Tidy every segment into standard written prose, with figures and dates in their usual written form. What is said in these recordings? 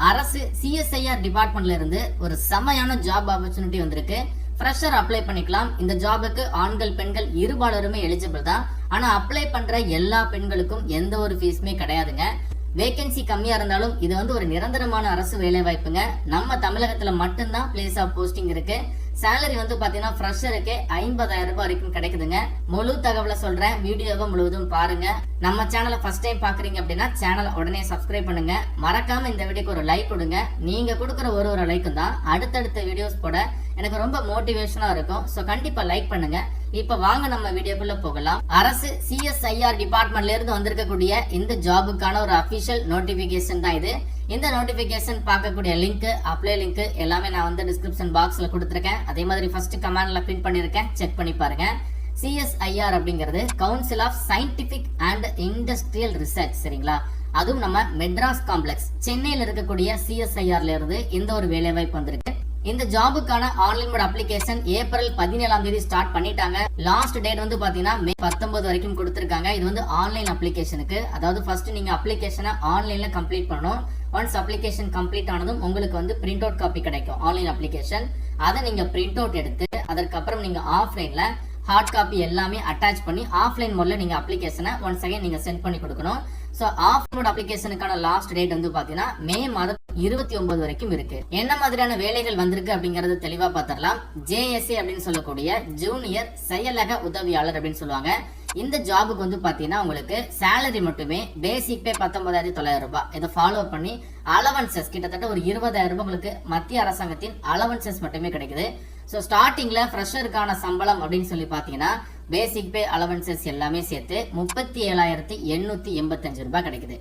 அரசு சிஎஸ்ஐஆர் டிபார்ட்மெண்ட்ல இருந்து ஒரு செமையான ஜாப் ஆப்பர்ச்சுனிட்டி வந்திருக்கு. ஃப்ரெஷர் அப்ளை பண்ணிக்கலாம். இந்த ஜாபுக்கு ஆண்கள் பெண்கள் இருபாலருமே எலிஜிபிள் தான். ஆனா அப்ளை பண்ற எல்லா பெண்களுக்கும் எந்த ஒரு ஃபீஸுமே கிடையாதுங்க. வேகன்சி கம்மியா இருந்தாலும் இது ஒரு நிரந்தரமான அரசு வேலை வாய்ப்புங்க. நம்ம தமிழகத்துல மட்டும்தான் பிளேஸ் ஆஃப் போஸ்டிங் இருக்கு. சேலரி பாத்தீங்கன்னா ஃப்ரெஷருக்கு 50,000 ரூபாய் வரைக்கும் கிடைக்குதுங்க. முழு தகவலை சொல்றேன், வீடியோவை முழுவதும் பாருங்க. நம்ம சேனலை ஃபர்ஸ்ட் டைம் பாக்குறீங்க அப்படின்னா சேனலை உடனே சப்ஸ்கிரைப் பண்ணுங்க. மறக்காம இந்த வீடியோக்கு ஒரு லைக் கொடுங்க. நீங்க கொடுக்குற ஒரு லைக்கும் தான் அடுத்தடுத்த வீடியோஸ் போட எனக்கு ரொம்ப மோட்டிவேஷனா இருக்கும். சோ கண்டிப்பா லைக் பண்ணுங்க. இப்ப வாங்க நம்ம வீடியோக்குள்ள போகலாம். அரசு சிஎஸ்ஐஆர் டிபார்ட்மெண்ட்ல இருந்து வந்திருக்கக்கூடிய இந்த ஜாபுக்கான ஒரு அபிஷியல் நோட்டிபிகேஷன் தான் இது. இந்த நோட்டிபிகேஷன் பார்க்கக்கூடிய லிங்க், அப்ளை லிங்க் எல்லாமே நான் டிஸ்கிரிப்ஷன் பாக்ஸ்ல கொடுத்துருக்கேன். அதே மாதிரி ஃபர்ஸ்ட் கமெண்ட்ல பின் பண்ணிருக்கேன், செக் பண்ணி பாருங்க. சிஎஸ்ஐஆர் அப்படிங்கிறது council of scientific and industrial research, சரிங்களா? அதுவும் நம்ம மெட்ராஸ் காம்ப்ளெக்ஸ் சென்னையில் இருக்கக்கூடிய சிஎஸ்ஐஆர்ல இருந்து இந்த ஒரு வேலை வாய்ப்பு வந்திருக்கு. இந்த ஜாபுக்கான online mode application April 17 start பண்ணிட்டாங்க. லாஸ்ட் டேட் பாத்தீங்கன்னா மே 19 வரைக்கும் கொடுத்திருக்காங்க. இது ஆன்லைன் அப்ளிகேஷனுக்கு, அதாவது ஃபர்ஸ்ட் நீங்க அப்ளிகேஷனை ஆன்லைன்ல கம்ப்ளீட் பண்ணணும். ஒன்ஸ் அப்ளிகேஷன் கம்ப்ளீட் ஆனதும் உங்களுக்கு பிரிண்ட் அவுட் காப்பி கிடைக்கும் ஆன்லைன் அப்ளிகேஷன். அதை நீங்க பிரிண்ட் அவுட் எடுத்து அதற்கப்புறம் நீங்க ஆஃப்லைன்ல ஹார்ட் காப்பி எல்லாமே அட்டாச் பண்ணி ஆஃப்லைன் மோட்ல நீங்க அப்ளிகேஷனை ஒன்ஸ் அகைன் நீங்க சென்ட் பண்ணி கொடுக்கணும். சோ ஆஃப்லைன் மோட் அப்ளிகேஷனுக்கான லாஸ்ட் டேட் பாத்தீங்கன்னா மே மாதம் 29 வரைக்கும் இருக்கு. என்ன மாதிரியான வேலைகள் வந்திருக்கு அப்படிங்கறது தெளிவா பாத்திரலாம். ஜேஎஸ்ஏ அப்படின்னு சொல்லக்கூடிய ஜூனியர் செயலக உதவியாளர் அப்படின்னு சொல்லுவாங்க. இந்த ஜாபுக்கு பாத்தீங்கன்னா உங்களுக்கு சேலரி மட்டுமே பேசிக் பே 19,900 ரூபாய். இதை ஃபாலோ பண்ணி அலவன்சஸ் கிட்டத்தட்ட ஒரு 20,000 ரூபாய் உங்களுக்கு மத்திய அரசாங்கத்தின் அலவன்சஸ் மட்டுமே கிடைக்குது. சோ ஸ்டார்டிங்ல ஃப்ரெஷருக்கான சம்பளம் அப்படின்னு சொல்லி பாத்தீங்கன்னா பேசிக் பே அலவன்சஸ் எல்லாமே சேர்த்து 37,885 ரூபாய் கிடைக்குது.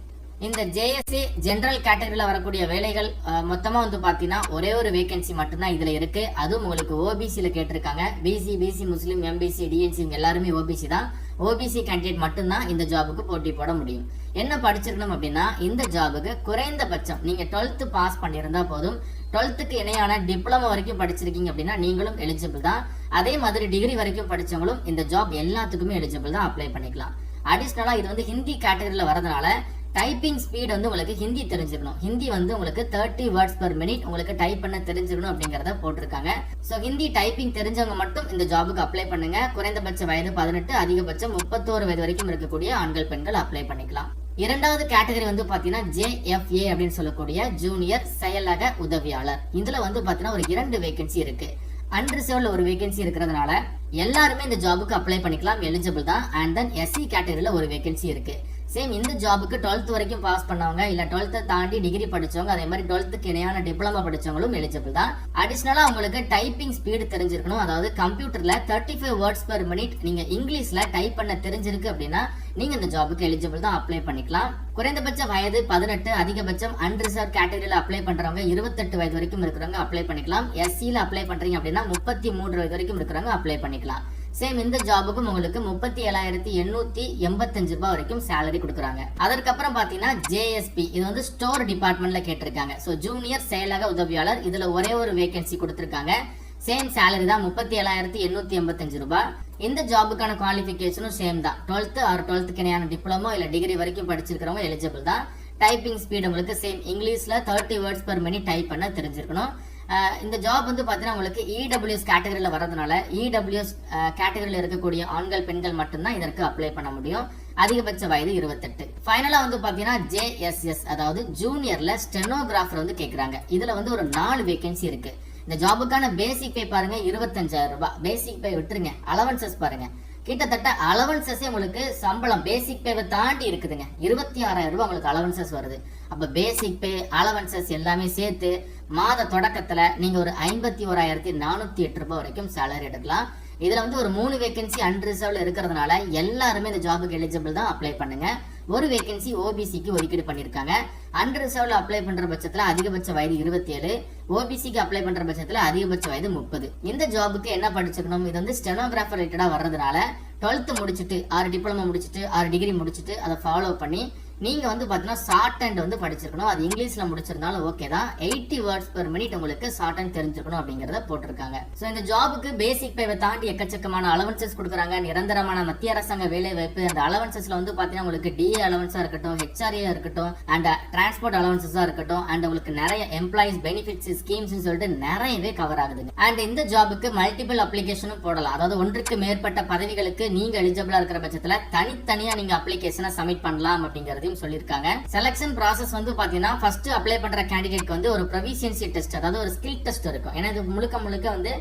இந்த ஜேஎஸ்ஏ ஜெனரல் கேட்டகரியில வரக்கூடிய வேலைகள் மொத்தமா பாத்தீங்கன்னா ஒரே ஒரு வேகன்சி மட்டும்தான் இதுல இருக்கு. அதுவும் உங்களுக்கு ஓபிசில கேட்டிருக்காங்க. பிசி முஸ்லீம், எம்பிசி, டிஎன்சி எல்லாருமே ஓபிசி தான். ஓபிசி கேண்டிடேட் மட்டும்தான் இந்த ஜாபுக்கு போட்டி போட முடியும். என்ன படிச்சிருக்கணும் அப்படின்னா இந்த ஜாபுக்கு குறைந்தபட்சம் நீங்க 12th பாஸ் பண்ணியிருந்தா போதும். 12th இணையான டிப்ளமோ வரைக்கும் படிச்சிருக்கீங்க அப்படின்னா நீங்களும் எலிஜிபிள் தான். அதே மாதிரி டிகிரி வரைக்கும் படிச்சவங்களும் இந்த ஜாப் எல்லாத்துக்குமே எலிஜிபிள் தான், அப்ளை பண்ணிக்கலாம். அடிஷனலா இது ஹிந்தி கேட்டகரியில வரதுனால டைப்பிங் ஸ்பீட் உங்களுக்கு ஹிந்தி தெரிஞ்சிருக்கணும். ஹிந்தி உங்களுக்கு 30 வேர்ட்ஸ் per minute உங்களுக்கு டைப் பண்ண தெரிஞ்சிருக்கணும் அப்படிங்கறத போட்டிருக்காங்க. சோ ஹிந்தி டைப்பிங் தெரிஞ்சவங்க மட்டும் இந்த ஜாபுக்கு அப்ளை பண்ணுங்க. குறைந்தபட்ச வயது 18, அதிகபட்சம் 31 வயது வரைக்கும் இருக்கக்கூடிய ஆண்கள் பெண்கள் அப்ளை பண்ணிக்கலாம். இரண்டாவது கேட்டகரி பாத்தீங்கன்னா ஜேஎஃப்ஏ அப்படின்னு சொல்லக்கூடிய ஜூனியர் செயலக உதவியாளர். இதுல பாத்தீங்கன்னா ஒரு 2 வேகன்சி இருக்கு. அன்ரிசர்வ்ல ஒரு வேகன்சி இருக்கிறதுனால எல்லாருமே இந்த ஜாபுக்கு அப்ளை பண்ணிக்கலாம், எலிஜிபிள் தான். அண்ட் தென் எஸ்சி கேட்டகரியில ஒரு வேகன்சி இருக்கு. சேம் இந்த ஜாபுக்கு 12th வரைக்கும் பாஸ் பண்ணவங்க, இல்ல 12th தாண்டி டிகிரி படிச்சவங்க, அதே மாதிரி 12th இணையான டிப்ளமா படிச்சவங்களும் எலிஜிபிள் தான். அடிஷனலா உங்களுக்கு டைப்பிங் ஸ்பீடு தெரிஞ்சிருக்கணும். அதாவது கம்ப்யூட்டர்ல 35 வேர்ட்ஸ் per minute நீங்க இங்கிலீஷ்ல டைப் பண்ண தெரிஞ்சிருக்கு அப்படின்னா நீங்க இந்த ஜாபுக்கு எலிஜிபிள் தான், அப்ளை பண்ணிக்கலாம். குறைந்தபட்ச வயது 18, அதிகபட்சம் அன்ரிசர்வ் கேட்டகரியில அப்ளை பண்றவங்க 28 வயது வரைக்கும் இருக்கிறவங்க அப்ளை பண்ணிக்கலாம். எஸ்சில அப்ளை பண்றீங்க அப்படின்னா 33 வயது வரைக்கும் இருக்கிறவங்க அப்ளை பண்ணிக்கலாம். சேம் இந்த ஜாபுக்கும் உங்களுக்கு 37,885 ரூபாய் வரைக்கும் சேலரி கொடுக்குறாங்க. அதற்கப்புறம் பாத்தீங்கன்னா ஜேஎஸ்பி, இது ஸ்டோர் டிபார்ட்மெண்ட்ல கேட்டிருக்காங்க. சோ ஜூனியர் செயலக உதவியாளர், இதுல ஒரே ஒரு வேகன்சி கொடுத்திருக்காங்க. சேம் சேலரி தான் 37,885 ரூபாய். இந்த ஜாபுக்கான குவாலிஃபிகேஷனும் சேம் தான். 12th ஆர் 12th இணையான டிப்ளமோ இல்ல டிகிரி வரைக்கும் படிச்சிருக்கிறவங்க எலிஜிபிள் தான். டைப்பிங் ஸ்பீட் உங்களுக்கு சேம் இங்கிலீஷ்ல 30 வேர்ட்ஸ் per minute டைப் பண்ண தெரிஞ்சிருக்கணும். இந்த ஜாப் பாத்தீங்கன்னா உங்களுக்கு இடபிள்யூஎஸ் கேட்டகரியில வரதுனால இடபிள்யூஎஸ் கேட்டகரியில இருக்கக்கூடிய ஆண்கள் பெண்கள் மட்டும்தான் இதற்கு அப்ளை பண்ண முடியும். அதிகபட்ச வயது 28. ஃபைனலா பாத்தீங்கன்னா ஜேஎஸ்எஸ், அதாவது ஜூனியர்ல ஸ்டெனோகிராஃபர் கேக்குறாங்க. இதுல ஒரு 4 வேகன்சி இருக்கு. இந்த ஜாபுக்கான பேசிக் பே பாருங்க 25,000 ரூபாய். பேசிக் பே விட்டுருங்க, அலவன்சஸ் பாருங்க. கிட்டத்தட்ட அலவன்சஸே உங்களுக்கு சம்பளம் பேசிக் பேவை தாண்டி இருக்குதுங்க. 26,000 ரூபாய் உங்களுக்கு அலவன்சஸ் வருது. அப்ப பேசிக் பே அலவன்சஸ் எல்லாமே சேர்த்து மாத தொடக்கத்துல நீங்க ஒரு 51,408 ரூபாய் வரைக்கும் சேலரி எடுக்கலாம். இதுல ஒரு 3 வேகன்சி அன்ரிசர்வ்ல இருக்கிறதுனால எல்லாருமே இந்த ஜாபுக்கு எலிஜிபிள் தான், அப்ளை பண்ணுங்க. ஒரு வேகன்சி ஓபிசிக்கு ஒதுக்கீடு பண்ணிருக்காங்க. அன்ரிசர்வ்ல அப்ளை பண்ற பட்சத்துல அதிகபட்ச வயது 27, ஓபிசிக்கு அப்ளை பண்ற பட்சத்துல அதிகபட்ச வயது 30. இந்த ஜாபுக்கு என்ன படிச்சுக்கணும்? இது ஸ்டெனோகிராஃபர் ரிலேட்டடா வர்றதுனால 12th முடிச்சுட்டு 6 டிப்ளமோ முடிச்சுட்டு 6 டிகிரி முடிச்சுட்டு அதை ஃபாலோ பண்ணி நீங்க வந்து பாத்தீங்கன்னா ஷார்ட் ஹேண்ட் வந்து படிச்சிருக்கணும். அது இங்கிலீஷ்ல முடிச்சிருந்தாலும் ஓகே தான். 80 வேர்ட்ஸ் பெர் மினிட் உங்களுக்கு ஷார்ட் ஹேண்ட் தெரிஞ்சிருக்கணும் அப்படிங்கறத போட்டிருக்காங்க. சோ இந்த ஜாபுக்கு பேசிக் பேவை தாண்டி எக்கச்சக்கமான அலவன்சஸ் கொடுக்குறாங்க. நிரந்தரமான மத்திய அரசாங்க வேலை வாய்ப்பு. அந்த அலவன்சஸ்ல வந்து பாத்தீங்கன்னா உங்களுக்கு டிஏ அலவன்ஸா இருக்கட்டும், ஹெச்ஆர்ஏ இருக்கட்டும், அண்ட் டிரான்ஸ்போர்ட் அலவன்சஸா இருக்கட்டும், அண்ட் உங்களுக்கு நிறைய எம்ப்ளாயிஸ் பெனிஃபிட்ஸ் ஸ்கீம்ஸ் சொல்லிட்டு நிறையவே கவர் ஆகுதுங்க. அண்ட் இந்த ஜாபுக்கு மல்டிபிள் அப்ளிகேஷனும் போடலாம். அதாவது ஒன்றுக்கு மேற்பட்ட பதவிகளுக்கு நீங்க எலிஜிபிளா இருக்கிற பட்சத்துல தனித்தனியா நீங்க அப்ளிகேஷனை சப்மிட் பண்ணலாம் அப்படிங்கறது சொல்லிருக்காங்க. செலக்ஷன் process வந்து பாத்தீங்கன்னா ஃபர்ஸ்ட் அப்ளை பண்ற கேண்டிடேட்க்கு வந்து ஒரு ப்ரொஃபிஷியன்சி டெஸ்ட், அதாவது ஒரு ஸ்கில் டெஸ்ட் இருக்கும். ஏன்னா இது முழுக்க வந்து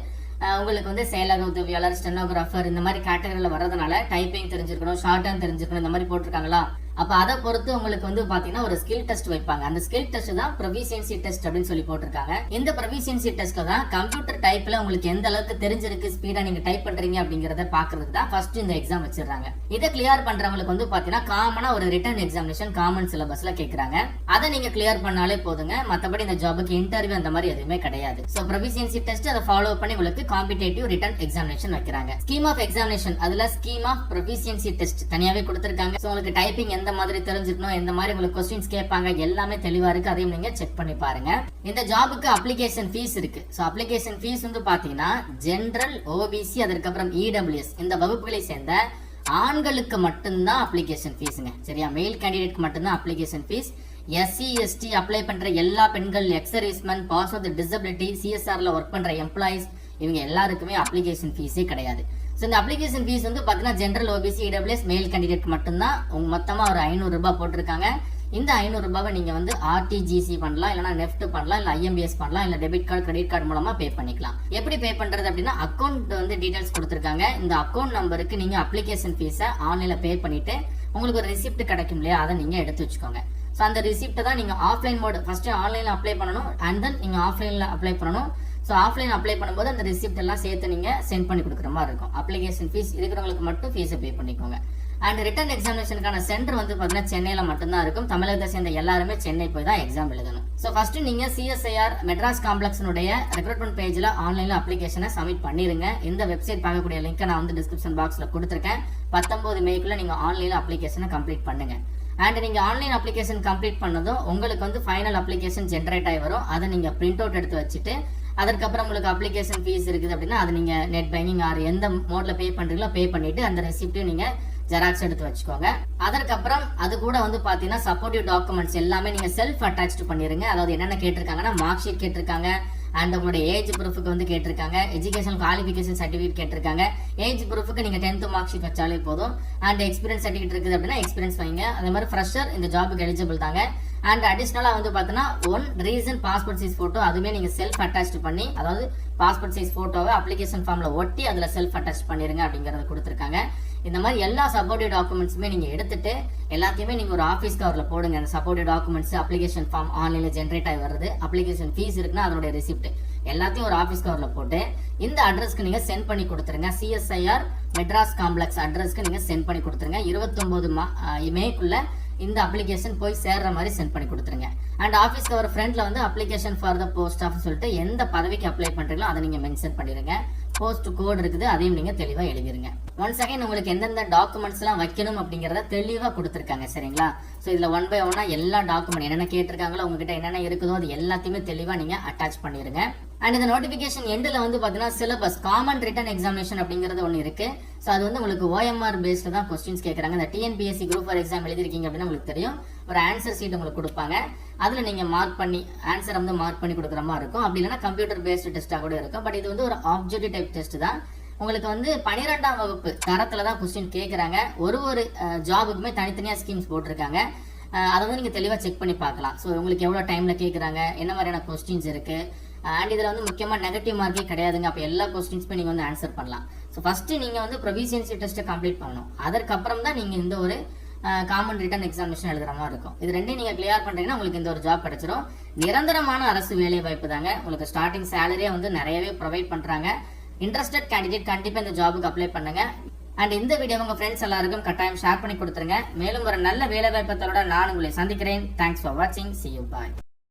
உங்களுக்கு வந்து செயலக உதவியாளர், ஸ்டெனோகிராஃபர் இந்த மாதிரி கேட்டகரியில வர்றதுனால டைப்பிங் தெரிஞ்சிருக்கணும், ஷார்ட் ஹேண்ட் தெரிஞ்சிருக்கணும், இந்த மாதிரி போட்டிருக்காங்களா. அப்ப அதை பொறுத்து உங்களுக்கு வந்து பாத்தீங்கன்னா ஒரு ஸ்கில் டெஸ்ட் வைப்பாங்க. அந்த ஸ்கில் டெஸ்ட் தான் ப்ரொஃபிஷியன்சி டெஸ்ட் அப்படின்னு சொல்லி போட்டிருக்காங்க. இந்த ப்ரொஃபிஷியன்சி டெஸ்ட்ல தான் கம்ப்யூட்டர் டைப்ல உங்களுக்கு எந்த அளவுக்கு தெரிஞ்சிருக்கு, ஸ்பீடா நீங்க டைப் பண்றீங்க அப்படிங்கறத பாக்குறதுக்கு தான் ஃபர்ஸ்ட் இந்த எக்ஸாம் வச்சிருக்காங்க. இதை கிளியர் பண்றவங்களுக்கு வந்து பாத்தீங்கன்னா காமனா ஒரு ரிட்டன் எக்ஸாமினேஷன் காமன் சிலபஸ்ல கேக்குறாங்க. அதை நீங்க கிளியர் பண்ணாலே போதுங்க. மத்தபடி இந்த ஜாபுக்கு இன்டர்வியூ அந்த மாதிரி எதுவுமே கிடையாது. சோ ப்ரொஃபிஷியன்சி டெஸ்ட் அதை ஃபாலோ பண்ணி உங்களுக்கு காம்படிட்டிவ் ரிட்டன் எக்ஸாமினேஷன் வைக்கிறாங்க. ஸ்கீம் ஆஃப் எக்ஸாமினேஷன் அதுல ஸ்கீம் ஆஃப் ப்ரொஃபிஷியன்சி டெஸ்ட் தனியாவே கொடுத்திருக்காங்க. சோ உங்களுக்கு டைப்பிங் எந்த மாதிரி தெரிஞ்சிருக்கணும், எந்த மாதிரி உங்களுக்கு क्वेश्चंस கேட்பாங்க, எல்லாமே தெளிவா இருக்கு. அதையும் நீங்க செக் பண்ணி பாருங்க. இந்த ஜாபுக்கு அப்ளிகேஷன் ஃபீஸ் இருக்கு. சோ அப்ளிகேஷன் ஃபீஸ் வந்து பாத்தீங்கன்னா ஜெனரல், ஓபிசி, அதற்கு அப்புறம் இடபிள்யூஎஸ் இந்த வகுப்புகளை சேர்ந்த ஆண்களுக்கு மட்டும்தான் அப்ளிகேஷன் ஃபீஸ்ங்க. சரியா, மெயில் கேண்டிடேட்க்கு மட்டும்தான் application fees. SC ST apply பண்ற எல்லா பெண்கள், எக்ஸ் சர்வீஸ்மேன், பாஸ் வித் டிசபிலிட்டி, சிஎஸ்ஆர்ல ஒர்க் பண்ற எம்ப்ளாயிஸ் இவங்க எல்லாருக்குமே அப்ளிகேஷன் ஃபீஸே கிடையாது. ஸோ இந்த அப்ளிகேஷன் ஃபீஸ் வந்து பார்த்தீங்கன்னா general, OBC, EWS mail candidate மட்டும்தான். உங்க மொத்தமாக ஒரு 500 ரூபாய் போட்டிருக்காங்க. இந்த 500 ரூபாவை நீங்க வந்து ஆர்டிஜிசி பண்ணலாம், இல்லைனா நெஃப்ட் பண்ணலாம், இல்லை ஐஎம்பிஎஸ் பண்ணலாம், இல்லை டெபிட் கார்டு, கிரெடிட் கார்டு மூலமா பே பண்ணிக்கலாம். எப்படி பே பண்றது அப்படின்னா அக்கௌண்ட் வந்து டீடைல்ஸ் கொடுத்துருக்காங்க. இந்த அக்கௌண்ட் நம்பருக்கு நீங்க அப்ளிகேஷன் ஃபீஸை ஆன்லைன்ல பே பண்ணிட்டு உங்களுக்கு ஒரு ரிசிப்ட் கிடைக்கும் இல்லையா, அதை நீங்க எடுத்து வச்சுக்கோங்க. ஸோ அந்த ரிசிப்ட்டை தான் நீங்க ஆஃப்லைன் மோட் ஃபர்ஸ்ட் ஆன்லைன்ல அப்ளை பண்ணணும், அண்ட் தென் நீங்க ஆஃப்லைன்ல அப்ளை பண்ணணும். ஸோ ஆஃப்லைன் அப்ளை பண்ணும்போது அந்த ரிசிப்ட் எல்லாம் சேர்த்து நீங்க சென்ட் பண்ணி கொடுக்குற மாதிரி இருக்கும். அப்ளிகேஷன் ஃபீஸ் இருக்கிறவங்களுக்கு மட்டும் ஃபீஸை பே பண்ணிக்கோங்க. அண்ட் ரிட்டன் எக்ஸாமினேஷனுக்கான சென்டர் வந்து பார்த்தீங்கன்னா சென்னையில மட்டும்தான் இருக்கும். தமிழகத்தை சேர்ந்த எல்லாருமே சென்னை போய் தான் எக்ஸாம் எழுதணும். ஸோ ஃபர்ஸ்ட் நீங்க சிஎஸ்ஐஆர் மெட்ராஸ் காம்ப்ளெக்ஸினுடைய ரெக்ரூட்மெண்ட் பேஜ்ல ஆன்லைன்ல அப்ளிகேஷனை சப்மிட் பண்ணிருங்க. இந்த வெப்சைட் பார்க்கக்கூடிய லிங்க் நான் வந்து டிஸ்கிரிப்ஷன் பாக்ஸ்ல கொடுத்துருக்கேன். 19 மேக்குள்ள நீங்க ஆன்லைன்ல அப்ளிகேஷனை கம்ப்ளீட் பண்ணுங்க. அண்ட் நீங்க ஆன்லைன் அப்ளிகேஷன் கம்ப்ளீட் பண்ணதும் உங்களுக்கு வந்து ஃபைனல் அப்ளிகேஷன் ஜென்ரேட் ஆகி வரும். அதை நீங்க பிரிண்ட் அவுட் எடுத்து வச்சுட்டு அதற்கப்புறம் உங்களுக்கு அப்ளிகேஷன் ஃபீஸ் இருக்குது அப்படின்னா அது நீங்க நெட் பேங்கிங் ஆர் எந்த மோட்ல பே பண்றீங்களோ பே பண்ணிட்டு அந்த ரெசிப்டையும் நீங்க ஜெராக்ஸ் எடுத்து வச்சுக்கோங்க. அதற்கப்புறம் அது கூட வந்து பாத்தீங்கன்னா சப்போர்ட்டிவ் டாக்குமெண்ட்ஸ் எல்லாமே நீங்க செல்ஃப் அட்டாச் பண்ணிருங்க. அதாவது என்னென்ன கேட்டிருக்காங்கன்னா மார்க் ஷீட் கேட்டிருக்காங்க, அண்ட் உங்களுடைய ஏஜ் ப்ரூஃபுக்கு வந்து கேட்டிருக்காங்க, எஜுகேஷன் குவாலிஃபிகேஷன் சர்டிஃபிகேட் கேட்டிருக்காங்க. ஏஜ் ப்ரூஃபுக்கு நீங்க 10th மார்க் ஷீட் வச்சாலே போதும். அண்ட் எக்ஸ்பீரியன்ஸ் சர்டிஃபிகேட் இருக்குது அப்படின்னா எக்ஸ்பீரியன்ஸ் வைங்க. அதே மாதிரி ஃப்ரெஷர் இந்த ஜாபுக்கு எலிஜிபிள் தாங்க. அண்ட் அடிஷனலா வந்து பாத்தீங்கன்னா 1 ரீசன் பாஸ்போர்ட் சைஸ் போட்டோ அதுமே நீங்க செல்ஃப் அட்டாச் பண்ணி, அதாவது பாஸ்போர்ட் சைஸ் போட்டோவை அப்ளிகேஷன் ஃபார்ம்ல ஒட்டி அதுல செல்ஃப் அட்டாச் பண்ணிருங்க அப்படிங்கறத கொடுத்திருக்காங்க. இந்த மாதிரி எல்லா சப்போர்ட்டிவ் டாக்குமெண்ட்ஸுமே நீங்க எடுத்துட்டு எல்லாத்தையுமே நீங்க ஒரு ஆஃபீஸ் கவர்ல போடுங்க. அந்த சப்போர்ட்டிவ் டாக்குமெண்ட்ஸ், அப்ளிகேஷன் ஃபார்ம் ஆன்லைன்ல ஜென்ரேட் ஆகி வருது, அப்ளிகேஷன் ஃபீஸ் இருக்குன்னா அதோட ரெசிப்ட் எல்லாத்தையும் ஒரு ஆஃபீஸ் கவர்ல போட்டு இந்த அட்ரஸ்க்கு நீங்க சென்ட் பண்ணி கொடுத்துருங்க. சிஎஸ்ஐஆர் மெட்ராஸ் காம்ப்ளெக்ஸ் அட்ரஸ்க்கு நீங்க சென்ட் பண்ணி கொடுத்துருங்க. 29 மேக்குள்ள இந்த அப்ளிகேஷன் போய் சேர்ற மாதிரி சென்ட் பண்ணி கொடுத்துருங்க. அண்ட் ஆஃபீஸ் கவர் ஃப்ரண்ட்ல வந்து application for the post office சொல்லிட்டு எந்த பதவிக்கு அப்ளை பண்றீங்களோ அதை நீங்க மென்ஷன் பண்ணிருங்க. போஸ்ட் கோட் இருக்குது, அதையும் நீங்க தெளிவா எழுதிருங்க. ஒன்ஸ் அகைன் உங்களுக்கு எந்தெந்த டாக்குமெண்ட்ஸ் எல்லாம் வைக்கணும் அப்படிங்கறத தெளிவா கொடுத்துருக்காங்க. சரிங்களா? சோ இதுல 1 by 1 எல்லா டாக்குமெண்ட் என்னென்ன கேட்டிருக்காங்களோ உங்ககிட்ட என்னென்ன இருக்குதோ அது எல்லாத்தையுமே தெளிவா நீங்க அட்டாச் பண்ணிருங்க. அண்ட் இந்த நோட்டிபிகேஷன் எண்ட்ல வந்து பாத்தீங்கன்னா சிலபஸ் காமன் ரிட்டன் எக்ஸாமினேஷன் அப்படிங்கிறது ஒன்று இருக்கு. ஸோ அது வந்து உங்களுக்கு OMR பேஸ்ல தான் கொஸ்டின்ஸ் கேட்கறாங்க. இந்த டிஎன்பிஎஸ்சி குரூப் 4 எக்ஸாம் எழுதிருக்கீங்க அப்படின்னா உங்களுக்கு தெரியும், ஒரு ஆன்சர் சீட் உங்களுக்கு கொடுப்பாங்க. அதுல நீங்க மார்க் பண்ணி ஆன்சர் வந்து மார்க் பண்ணி கொடுக்குற மாதிரி இருக்கும். அப்படி இல்லைன்னா கம்ப்யூட்டர் பேஸ்டு டெஸ்டா கூட இருக்கும். பட் இது வந்து ஒரு ஆப்ஜெக்டிவ் டைப் டெஸ்ட் தான். உங்களுக்கு வந்து 12ஆம் வகுப்பு தரத்துல தான் கொஸ்டின் கேட்கறாங்க. ஒரு ஜாபுக்குமே தனித்தனியா ஸ்கீம்ஸ் போட்டிருக்காங்க. அதை வந்து நீங்க தெளிவா செக் பண்ணி பார்க்கலாம். ஸோ உங்களுக்கு எவ்வளவு டைம்ல கேட்கறாங்க, என்ன மாதிரியான கொஸ்டின்ஸ் இருக்கு. அண்ட் இதுல வந்து முக்கியமா நெகட்டிவ் மார்க்கே கிடையாதுங்க. அப்ப எல்லா கொஸ்டின்ஸ்மே நீங்க வந்து ஆன்சர் பண்ணலாம். ஸோ ஃபர்ஸ்ட் நீங்க வந்து ப்ரொஃபிஷியன்சி டெஸ்ட்டை கம்ப்ளீட் பண்ணணும். அதற்கப்புறம் தான் நீங்க இந்த ஒரு காமன் ரிட்டன் எக்ஸாமினேஷன் எழுதுற மாதிரி இருக்கும். இது ரெண்டையும் நீங்க கிளியர் பண்றீங்கன்னா உங்களுக்கு இந்த ஒரு ஜாப் கிடைச்சிரும். நிரந்தரமான அரசு வேலை வாய்ப்பு தாங்க. உங்களுக்கு ஸ்டார்டிங் சேலரியே வந்து நிறையவே ப்ரொவைட் பண்றாங்க. இன்ட்ரெஸ்டட் கேண்டிடேட் கண்டிப்பா இந்த ஜாபுக்கு அப்ளை பண்ணுங்க. அண்ட் இந்த வீடியோ உங்க ஃப்ரெண்ட்ஸ் எல்லாருக்கும் கட்டாயம் ஷேர் பண்ணி கொடுத்துருங்க. மேலும் ஒரு நல்ல வேலை வாய்ப்பத்தோட நான் உங்களை சந்திக்கிறேன். தேங்க்ஸ் ஃபார் வாட்சிங். See you. Bye.